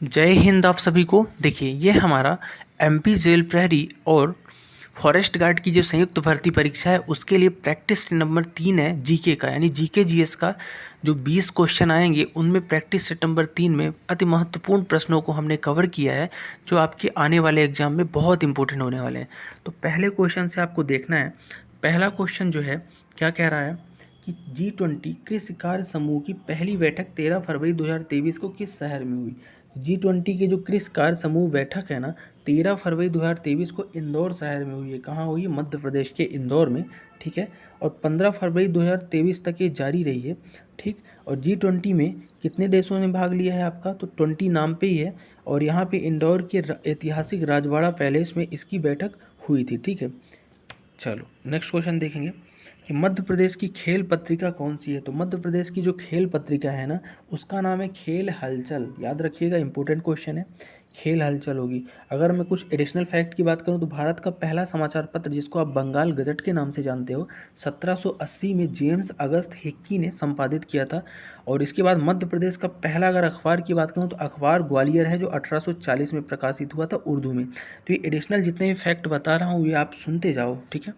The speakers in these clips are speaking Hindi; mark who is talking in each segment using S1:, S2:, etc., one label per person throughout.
S1: जय हिंद आप सभी को। देखिए ये हमारा एमपी जेल प्रहरी और फॉरेस्ट गार्ड की जो संयुक्त भर्ती परीक्षा है उसके लिए प्रैक्टिस नंबर 3 है जीके का, यानी जीके जीएस का जो 20 क्वेश्चन आएंगे उनमें प्रैक्टिस सेट नंबर 3 में अति महत्वपूर्ण प्रश्नों को हमने कवर किया है जो आपके आने वाले एग्जाम में बहुत इंपॉर्टेंट होने वाले हैं। तो पहले क्वेश्चन से आपको देखना है। पहला क्वेश्चन जो है क्या कह रहा है कि G20 कृषि कार्य समूह की पहली बैठक 13 फरवरी 2023 को किस शहर में हुई। G20 के जो कृषि कार्य समूह बैठक है ना, 13 फरवरी 2023 को इंदौर शहर में हुई है। कहाँ हुई है? मध्य प्रदेश के इंदौर में। ठीक है, और 15 फरवरी 2023 तक ये जारी रही है। ठीक, और G20 में कितने देशों ने भाग लिया है आपका? तो 20 नाम पे ही है, और यहाँ पे इंदौर के ऐतिहासिक राजवाड़ा पैलेस में इसकी बैठक हुई थी। ठीक है, चलो नेक्स्ट क्वेश्चन देखेंगे कि मध्य प्रदेश की खेल पत्रिका कौन सी है। तो मध्य प्रदेश की जो खेल पत्रिका है ना उसका नाम है खेल हलचल। याद रखिएगा, इंपॉर्टेंट क्वेश्चन है, खेल हलचल होगी। अगर मैं कुछ एडिशनल फैक्ट की बात करूं तो भारत का पहला समाचार पत्र जिसको आप बंगाल गजट के नाम से जानते हो 1780 में जेम्स अगस्त हिक्की ने संपादित किया था। और इसके बाद मध्य प्रदेश का पहला अगर अखबार की बात करूं तो अखबार ग्वालियर है जो 1840 में प्रकाशित हुआ था उर्दू में। तो ये एडिशनल जितने भी फैक्ट बता रहा हूँ ये आप सुनते जाओ। ठीक है,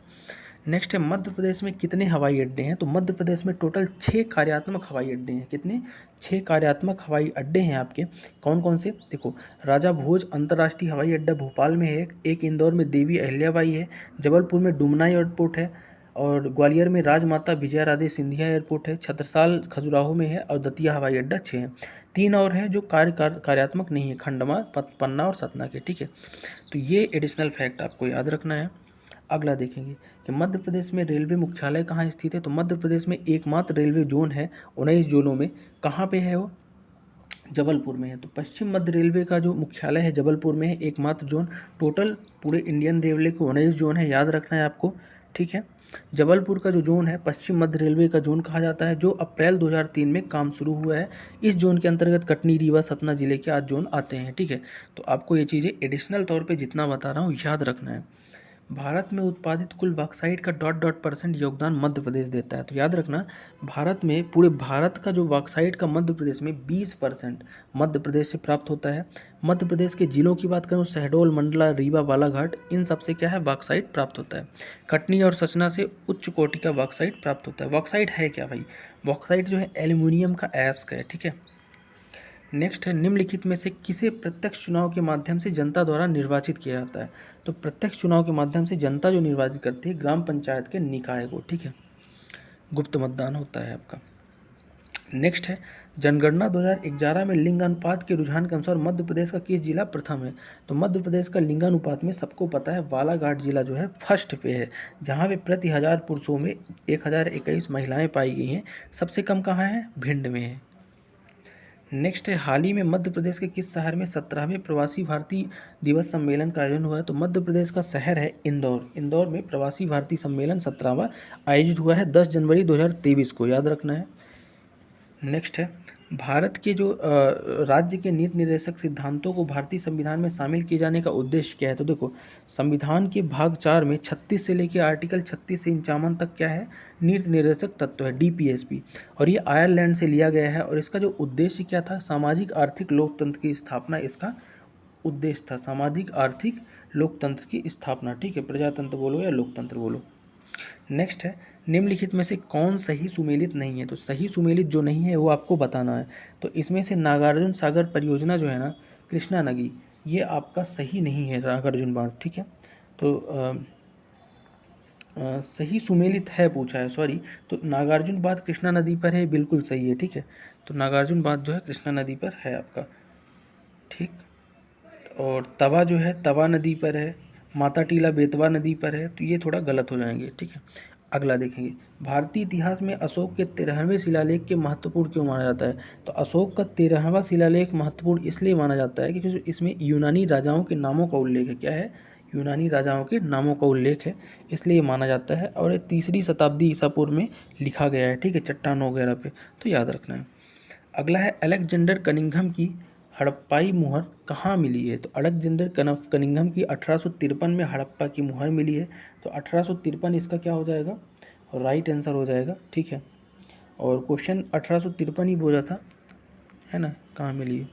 S1: नेक्स्ट है मध्य प्रदेश में कितने हवाई अड्डे हैं। तो मध्य प्रदेश में टोटल 6 कार्यात्मक हवाई अड्डे हैं। कितने? 6 कार्यात्मक हवाई अड्डे हैं आपके। कौन कौन से? देखो, राजा भोज अंतर्राष्ट्रीय हवाई अड्डा भोपाल में है, एक इंदौर में देवी अहिल्याबाई है, जबलपुर में डुमना एयरपोर्ट है, और ग्वालियर में राजमाता विजया राजे सिंधिया एयरपोर्ट है, छत्रसाल खजुराहो में है, और दतिया हवाई अड्डा 6 है। 3 और हैं जो कार्यात्मक नहीं है, खंडवा, पन्ना और सतना के। ठीक है, तो ये एडिशनल फैक्ट आपको याद रखना है। अगला देखेंगे कि मध्य प्रदेश में रेलवे मुख्यालय कहाँ स्थित है। तो मध्य प्रदेश में एकमात्र रेलवे जोन है 19 जोनों में। कहाँ पे है वो? जबलपुर में है। तो पश्चिम मध्य रेलवे का जो मुख्यालय है जबलपुर में है, एकमात्र जोन। टोटल पूरे इंडियन रेलवे को 19 जोन है, याद रखना है आपको। ठीक है, जबलपुर का जो जोन है पश्चिम मध्य रेलवे का जोन कहा जाता है, जो अप्रैल 2003 में काम शुरू हुआ है। इस जोन के अंतर्गत कटनी, रीवा, सतना जिले के आज जोन आते हैं। ठीक है, तो आपको ये चीज़ें एडिशनल तौर पे जितना बता रहा हूँ याद रखना है। भारत में उत्पादित कुल बॉक्साइट का %% योगदान मध्य प्रदेश देता है। तो याद रखना, भारत में, पूरे भारत का जो बॉक्साइट का मध्य प्रदेश में 20% मध्य प्रदेश से प्राप्त होता है। मध्य प्रदेश के जिलों की बात करूँ, शहडोल, मंडला, रीवा, बालाघाट, इन सब से क्या है? बॉक्साइट प्राप्त होता है। कटनी और सचना से उच्च कोटि का बॉक्साइट प्राप्त होता है। बॉक्साइट है क्या भाई? बॉक्साइट जो है एल्यूमिनियम का अयस्क है। ठीक है, नेक्स्ट है निम्नलिखित में से किसे प्रत्यक्ष चुनाव के माध्यम से जनता द्वारा निर्वाचित किया जाता है। तो प्रत्यक्ष चुनाव के माध्यम से जनता जो निर्वाचित करती है ग्राम पंचायत के निकाय को। ठीक है, गुप्त मतदान होता है आपका। नेक्स्ट है जनगणना 2011 में लिंगानुपात के रुझान के अनुसार मध्य प्रदेश का किस जिला प्रथम है। तो मध्य प्रदेश का लिंगानुपात में सबको पता है बालाघाट जिला जो है फर्स्ट पे है, जहाँ पे प्रति 1000 पुरुषों में 1021 महिलाएं पाई गई हैं। सबसे कम कहाँ है? भिंड में है। नेक्स्ट है हाल ही में मध्य प्रदेश के किस शहर में 17वें प्रवासी भारतीय दिवस सम्मेलन का आयोजन हुआ है। तो मध्य प्रदेश का शहर है इंदौर। इंदौर में प्रवासी भारतीय सम्मेलन 17वां आयोजित हुआ है 10 जनवरी 2023 को, याद रखना है। नेक्स्ट है भारत के जो राज्य के नीति निर्देशक सिद्धांतों को भारतीय संविधान में शामिल किए जाने का उद्देश्य क्या है। तो देखो, संविधान के भाग 4 में 36 से लेकर आर्टिकल 36 से 55 तक क्या है? नीति निर्देशक तत्व है, डीपीएसपी। और ये आयरलैंड से लिया गया है, और इसका जो उद्देश्य क्या था? सामाजिक आर्थिक लोकतंत्र की स्थापना इसका उद्देश्य था। सामाजिक आर्थिक लोकतंत्र की स्थापना। ठीक है, प्रजातंत्र बोलो या लोकतंत्र बोलो। नेक्स्ट है निम्नलिखित में से कौन सही सुमेलित नहीं है। तो सही सुमेलित जो नहीं है वो आपको बताना है। तो इसमें से नागार्जुन सागर परियोजना जो है ना, कृष्णा नदी, ये आपका सही नहीं है, नागार्जुन बांध। ठीक है, तो सही सुमेलित है पूछा है, सॉरी। तो नागार्जुन बांध कृष्णा नदी पर है, बिल्कुल सही है। ठीक है, तो नागार्जुन बांध जो है कृष्णा नदी पर है आपका। ठीक, और तवा जो है तवा नदी पर है, माता टीला बेतवा नदी पर है, तो ये थोड़ा गलत हो जाएंगे। ठीक है, अगला देखेंगे भारतीय इतिहास में अशोक के 13वें शिलालेख के महत्वपूर्ण क्यों माना जाता है। तो अशोक का 13वां शिलालेख महत्वपूर्ण इसलिए माना जाता है क्योंकि इसमें यूनानी राजाओं के नामों का उल्लेख है। क्या है? यूनानी राजाओं के नामों का उल्लेख है, इसलिए माना जाता है। और ये 3री शताब्दी ईसा पूर्व में लिखा गया है। ठीक है, चट्टानों वगैरह पे, तो याद रखना है। अगला है अलेक्जेंडर कनिंघम की हड़प्पाई मुहर कहाँ मिली है। तो अलेक्जेंडर कनिंघम की 1853 में हड़प्पा की मुहर मिली है। तो 1853 इसका क्या हो जाएगा? राइट आंसर हो जाएगा। ठीक है, और क्वेश्चन 1853 ही बोला था, है ना, कहाँ मिली है।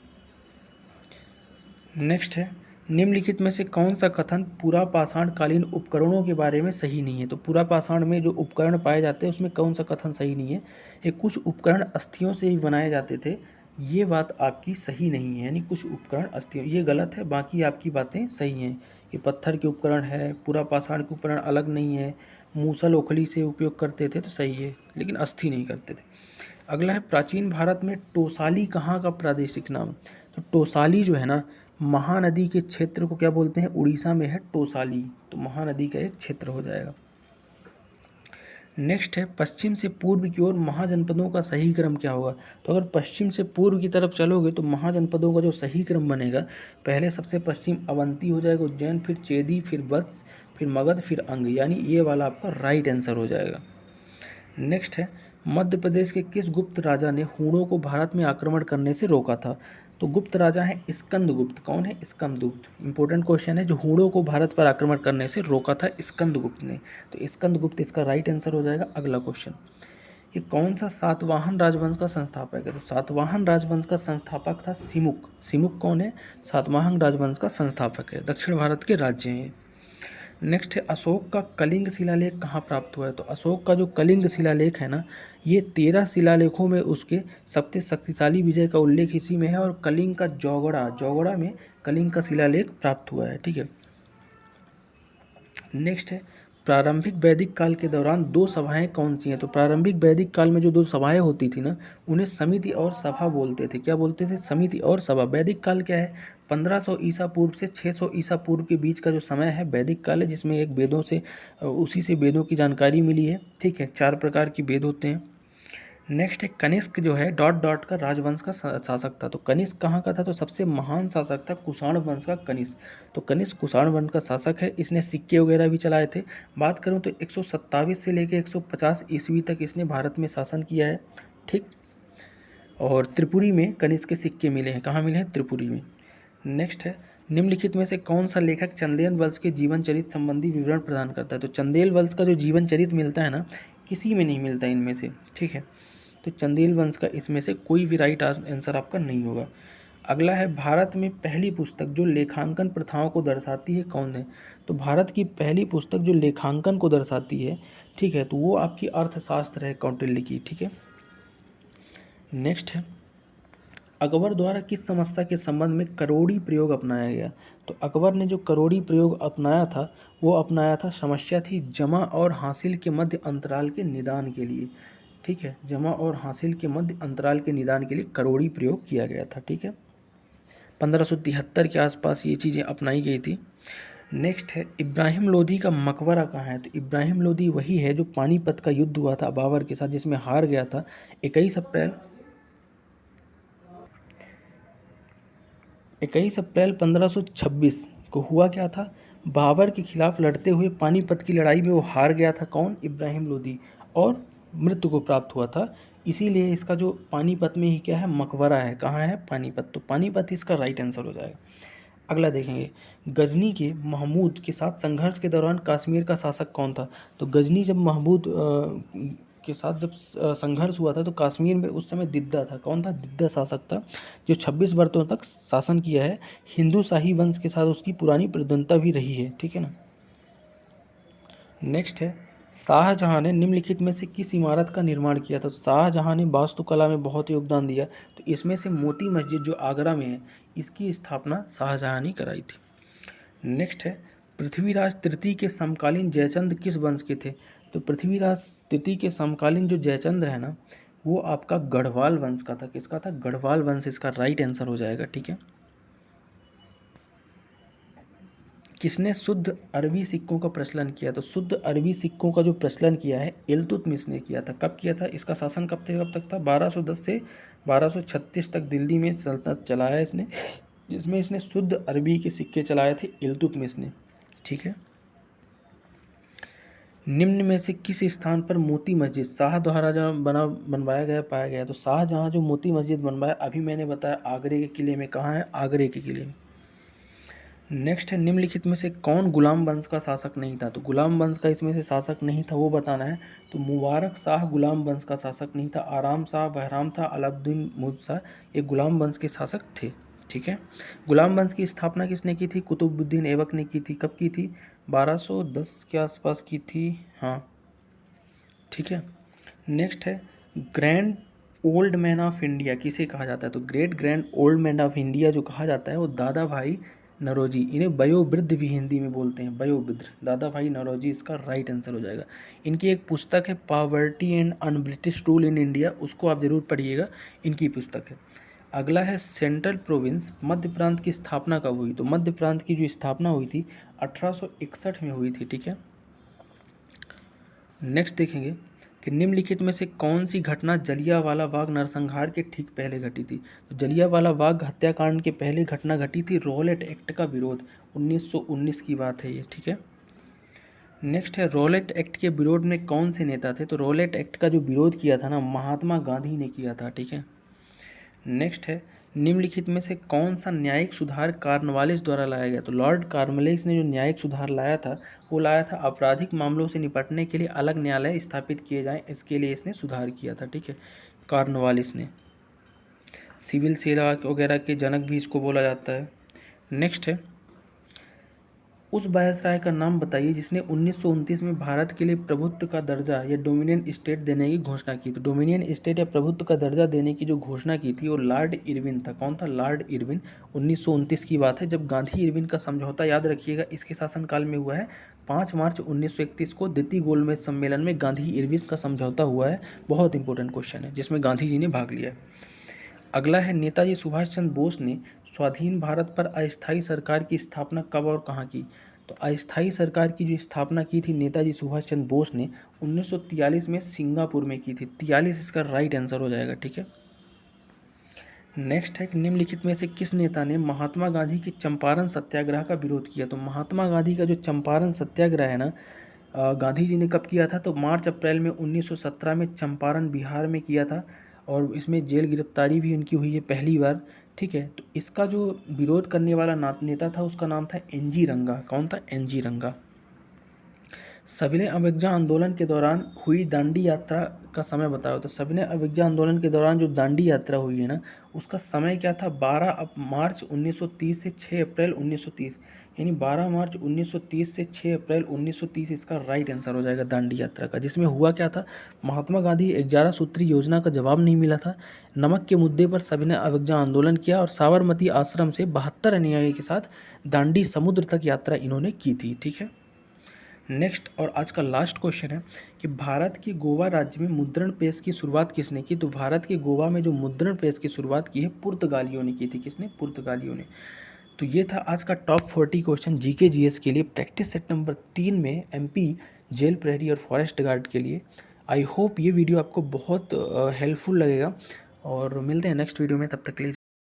S1: नेक्स्ट है, निम्नलिखित में से कौन सा कथन पूरा पाषाण कालीन उपकरणों के बारे में सही नहीं है? तो पूरा पाषाण में जो उपकरण पाए जाते हैं उसमें कौन सा कथन सही नहीं है? ये कुछ उपकरण अस्थियों से ही बनाए जाते थे, ये बात आपकी सही नहीं है, यानी कुछ उपकरण अस्थियों, ये गलत है, बाकी आपकी बातें सही हैं। ये पत्थर के उपकरण है, पूरा पाषाण के उपकरण अलग नहीं है, मूसल ओखली से उपयोग करते थे तो सही है, लेकिन अस्थि नहीं करते थे। अगला है, प्राचीन भारत में टोसाली कहाँ का प्रादेशिक नाम? तो टोसाली जो है ना, महानदी के क्षेत्र को क्या बोलते हैं? उड़ीसा में है टोसाली, तो महानदी का एक क्षेत्र हो जाएगा। नेक्स्ट है, पश्चिम से पूर्व की ओर महाजनपदों का सही क्रम क्या होगा? तो अगर पश्चिम से पूर्व की तरफ चलोगे तो महाजनपदों का जो सही क्रम बनेगा, पहले सबसे पश्चिम अवंती हो जाएगा, उज्जैन, फिर चेदी, फिर वत्स, फिर मगध, फिर अंग, यानी ये वाला आपका राइट आंसर हो जाएगा। नेक्स्ट है, मध्य प्रदेश के किस गुप्त राजा ने हूणों को भारत में आक्रमण करने से रोका था? तो गुप्त राजा है स्कंदगुप्त। कौन है? स्कंदगुप्त। इंपॉर्टेंट क्वेश्चन है, जो हूणों को भारत पर आक्रमण करने से रोका था स्कंदगुप्त ने, तो स्कंदगुप्त इसका राइट आंसर हो जाएगा। अगला क्वेश्चन, कि कौन सा सातवाहन राजवंश का संस्थापक है? तो सातवाहन राजवंश का संस्थापक था सिमुक। सिमुक कौन है? सातवाहन राजवंश का संस्थापक है, दक्षिण भारत के राज्य हैं। नेक्स्ट है, अशोक का कलिंग शिलालेख कहाँ प्राप्त हुआ है? तो अशोक का जो कलिंग शिलालेख है ना, ये 13 शिलालेखों में उसके सबसे शक्तिशाली विजय का उल्लेख इसी में है, और कलिंग का जौगड़ा में कलिंग का शिलालेख प्राप्त हुआ है। ठीक है। नेक्स्ट है, प्रारंभिक वैदिक काल के दौरान दो सभाएं कौन सी हैं? तो प्रारंभिक वैदिक काल में जो दो सभाएं होती थी ना, उन्हें समिति और सभा बोलते थे। क्या बोलते थे? समिति और सभा। वैदिक काल क्या है? 1500 ईसा पूर्व से 600 ईसा पूर्व के बीच का जो समय है वैदिक काल है, जिसमें एक वेदों से उसी से वेदों की जानकारी मिली है। ठीक है, 4 प्रकार की वेद होते हैं। नेक्स्ट है, कनिष्क जो है डॉट डॉट का राजवंश का शासक था। तो कनिष्क कहाँ का था? तो सबसे महान शासक था कुषाण वंश का कनिष्क। तो कनिष्क कुषाण वंश का शासक है, इसने सिक्के वगैरह भी चलाए थे। बात करूँ तो 127 से लेकर 150 ईस्वी तक इसने भारत में शासन किया है। ठीक। और त्रिपुरी में कनिष्क के सिक्के मिले हैं। कहाँ मिले हैं? त्रिपुरी में। नेक्स्ट है, निम्नलिखित में से कौन सा लेखक चंदेल वंश के जीवन चरित्र संबंधी विवरण प्रदान करता है? तो चंदेल वंश का जो जीवन चरित्र मिलता है ना, किसी में नहीं मिलता इनमें से। ठीक है, तो चंदेल वंश का इसमें से कोई भी राइट आंसर आपका नहीं होगा। अगला है, भारत में पहली पुस्तक जो लेखांकन प्रथाओं को दर्शाती है कौन है? तो भारत की पहली पुस्तक जो लेखांकन को दर्शाती है, ठीक है, तो वो आपकी अर्थशास्त्र है, कौटिल्य की। ठीक है। नेक्स्ट है, अकबर द्वारा किस समस्या के संबंध में करोड़ी प्रयोग अपनाया गया? तो अकबर ने जो करोड़ी प्रयोग अपनाया था, वो अपनाया था, समस्या थी जमा और हासिल के मध्य अंतराल के निदान के लिए। ठीक है, जमा और हासिल के मध्य अंतराल के निदान के लिए करोड़ी प्रयोग किया गया था। ठीक है, 1573 के आसपास ये चीज़ें अपनाई गई थी। नेक्स्ट है, इब्राहिम लोधी का मकबरा कहाँ है? तो इब्राहिम लोधी वही है जो पानीपत का युद्ध हुआ था बाबर के साथ, जिसमें हार गया था। 21 अप्रैल 1526 को हुआ क्या था? बाबर के खिलाफ लड़ते हुए पानीपत की लड़ाई में वो हार गया था। कौन? इब्राहिम लोधी, और मृत्यु को प्राप्त हुआ था। इसीलिए इसका जो पानीपत में ही क्या है? मकबरा है। कहाँ है? पानीपत। तो पानीपत इसका राइट आंसर हो जाएगा। अगला देखेंगे, गजनी के महमूद के साथ संघर्ष के दौरान कश्मीर का शासक कौन था? तो गजनी जब महमूद के साथ जब संघर्ष हुआ था तो कश्मीर में उस समय दिद्दा था। कौन था? दिद्दा शासक था, जो 26 वर्षों तक शासन किया है। हिंदू शाही वंश के साथ उसकी पुरानी प्रद्वंद्वता भी रही है। ठीक है ना। नेक्स्ट है, शाहजहां ने निम्नलिखित में से किस इमारत का निर्माण किया था? तो शाहजहां ने वास्तुकला में बहुत योगदान दिया, तो इसमें से मोती मस्जिद जो आगरा में है, इसकी स्थापना शाहजहां ने कराई थी। नेक्स्ट है, पृथ्वीराज तृतीय के समकालीन जयचंद्र किस वंश के थे? तो पृथ्वीराज तृतीय के समकालीन जो जयचंद्र है ना, वो आपका गढ़वाल वंश का था। किसका था? गढ़वाल वंश इसका राइट आंसर हो जाएगा। ठीक है। किसने शुद्ध अरबी सिक्कों का प्रचलन किया? तो शुद्ध अरबी सिक्कों का जो प्रचलन किया है इल्तुतमिश ने किया था। कब किया था? इसका शासन कब तक था? 1210 से 1236 तक दिल्ली में सल्तनत चलाया इसने, जिसमें इसने शुद्ध अरबी के सिक्के चलाए थे इल्तुतमिश ने। ठीक है। निम्न में से किस स्थान पर मोती मस्जिद शाह द्वारा जो बनवाया गया पाया गया? तो शाहजहां जो मोती मस्जिद बनवाया, अभी मैंने बताया आगरे के किले में। कहाँ है? आगरे के किले में। नेक्स्ट है, निम्नलिखित में से कौन गुलाम वंश का शासक नहीं था? तो गुलाम वंश का इसमें से शासक नहीं था, वो बताना है। तो मुबारक शाह गुलाम वंश का शासक नहीं था। आराम शाह, बहराम था, अलाउद्दीन मुहम्मद शाह, ये गुलाम वंश के शासक थे। ठीक है। गुलाम वंश की स्थापना किसने की थी? कुतुबुद्दीन ऐबक ने की थी। कब की थी? 1210 के आसपास की थी। हाँ, ठीक है। नेक्स्ट है grand old man of India किसे कहा जाता है? तो great grand old man of India जो कहा जाता है वो दादा भाई नौरोजी, इन्हें वयोवृद्ध भी हिंदी में बोलते हैं, वयोवृद्ध। दादा भाई नौरोजी इसका राइट आंसर हो जाएगा। इनकी एक पुस्तक है poverty and un British rule in India, उसको आप जरूर पढ़िएगा, इनकी पुस्तक है। अगला है सेंट्रल प्रोविंस मध्य प्रांत की स्थापना कब हुई? तो मध्य प्रांत की जो स्थापना हुई थी 1861 में हुई थी, ठीक है। नेक्स्ट देखेंगे कि निम्नलिखित में से कौन सी घटना जलियांवाला बाग नरसंहार के ठीक पहले घटी थी? तो जलियांवाला बाग हत्याकांड के पहले घटना घटी थी रॉलेट एक्ट का विरोध, 1919 की बात है ये, ठीक है। नेक्स्ट है रॉलेट एक्ट के विरोध में कौन से नेता थे? तो रॉलेट एक्ट का जो विरोध किया था ना, महात्मा गांधी ने किया था, ठीक है। नेक्स्ट है निम्नलिखित में से कौन सा न्यायिक सुधार कार्नवालिस द्वारा लाया गया? तो लॉर्ड कार्नवालिस ने जो न्यायिक सुधार लाया था वो लाया था आपराधिक मामलों से निपटने के लिए अलग न्यायालय स्थापित किए जाएं, इसके लिए इसने सुधार किया था, ठीक है, कार्नवालिस ने। सिविल सेवा वगैरह के जनक भी इसको बोला जाता है। नेक्स्ट है उस वायसराय का नाम बताइए जिसने 1929 में भारत के लिए प्रभुत्व का दर्जा या डोमिनियन स्टेट देने की घोषणा की। तो डोमिनियन स्टेट या प्रभुत्व का दर्जा देने की जो घोषणा की थी वो लॉर्ड इरविन था। कौन था? Lord Irwin. 1929 की बात है जब गांधी इरविन का समझौता, याद रखिएगा, इसके शासनकाल में हुआ है। 5 मार्च 1931 को द्वितीय गोलमेज सम्मेलन में गांधी इरविन का समझौता हुआ है। बहुत इंपॉर्टेंट क्वेश्चन है जिसमें गांधी जी ने भाग लिया है। अगला है नेताजी सुभाष चंद्र बोस ने स्वाधीन भारत पर अस्थायी सरकार की स्थापना कब और कहाँ की? तो अस्थायी सरकार की जो स्थापना की थी नेताजी सुभाष चंद्र बोस ने 1943 में सिंगापुर में की थी। 43 इसका राइट आंसर हो जाएगा, ठीक है। नेक्स्ट है कि निम्नलिखित में से किस नेता ने महात्मा गांधी के चंपारण सत्याग्रह का विरोध किया? तो महात्मा गांधी का जो चंपारण सत्याग्रह है ना, गांधी जी ने कब किया था? तो मार्च अप्रैल में 1917 में चंपारण बिहार में किया था और इसमें जेल गिरफ्तारी भी उनकी हुई है पहली बार, ठीक है। तो इसका जो विरोध करने वाला नेता था उसका नाम था एनजी रंगा। कौन था? एनजी रंगा। सविनय अवज्ञा आंदोलन के दौरान हुई दांडी यात्रा का समय बताओ। तो सविनय अवज्ञा आंदोलन के दौरान जो दांडी यात्रा हुई है ना, उसका समय क्या था? 12 मार्च 1930 से 6 अप्रैल 1930, यानी 12 मार्च 1930 से 6 अप्रैल 1930 इसका राइट आंसर हो जाएगा दांडी यात्रा का। जिसमें हुआ क्या था? महात्मा गांधी 11 सूत्री योजना का जवाब नहीं मिला था, नमक के मुद्दे पर सविनय अवज्ञा आंदोलन किया और साबरमती आश्रम से 72 अनुयायियों के साथ दांडी समुद्र तक यात्रा इन्होंने की थी, ठीक है। नेक्स्ट और आज का लास्ट क्वेश्चन है कि भारत के गोवा राज्य में मुद्रण प्रेस की शुरुआत किसने की? तो भारत के गोवा में जो मुद्रण प्रेस की शुरुआत की है पुर्तगालियों ने की थी। किसने? पुर्तगालियों ने। तो ये था आज का टॉप 40 क्वेश्चन जीके जीएस के लिए प्रैक्टिस सेट नंबर 3 में एमपी जेल प्रहरी और फॉरेस्ट गार्ड के लिए। आई होप ये वीडियो आपको बहुत हेल्पफुल लगेगा और मिलते हैं नेक्स्ट वीडियो में, तब तक के लिए।